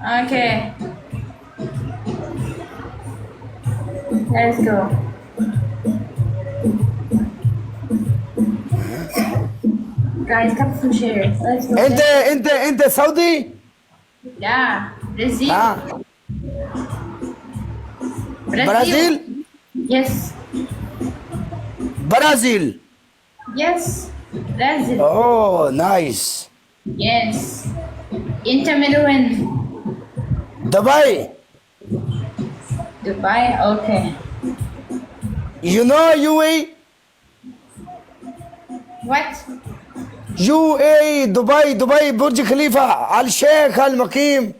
Okay, let's go. Guys, come to share. Let's go. انت سعودي؟ Yeah, Brazil. ها Brazil. برازيل؟ Yes. برازيل. Yes. Brazil. اوه نايس. Yes. Inter Milan. دبي. Dubai. Okay. You know UAE? What? UAE دبي برج خليفة آل الشيخ آل المقيم.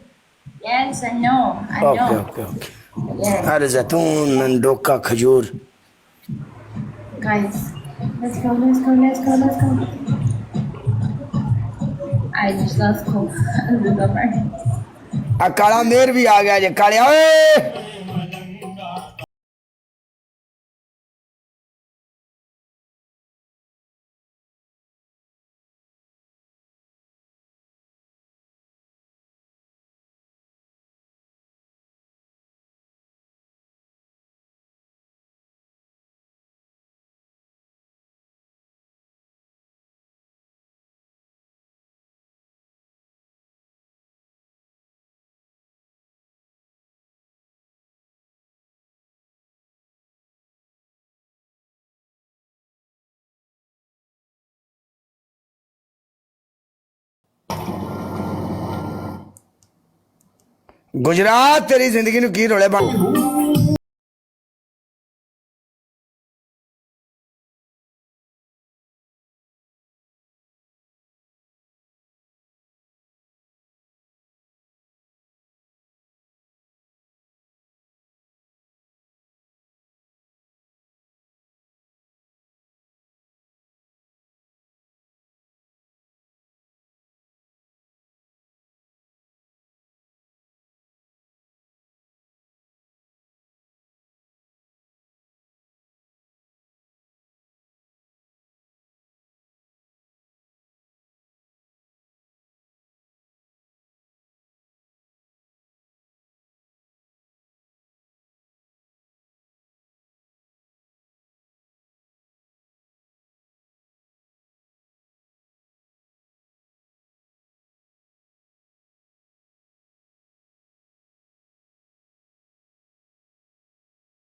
Yes, I know. I اوكي know. اوكي اوكي. Yes. هذا زيتون من دوكا خجور. Guys, let's go. Let's go. Let's go. Let's go. I just let's go. Remember. काला मेर भी आ गया जे काले ओए। गुजरात तेरी जिंदगी नु की रोले बन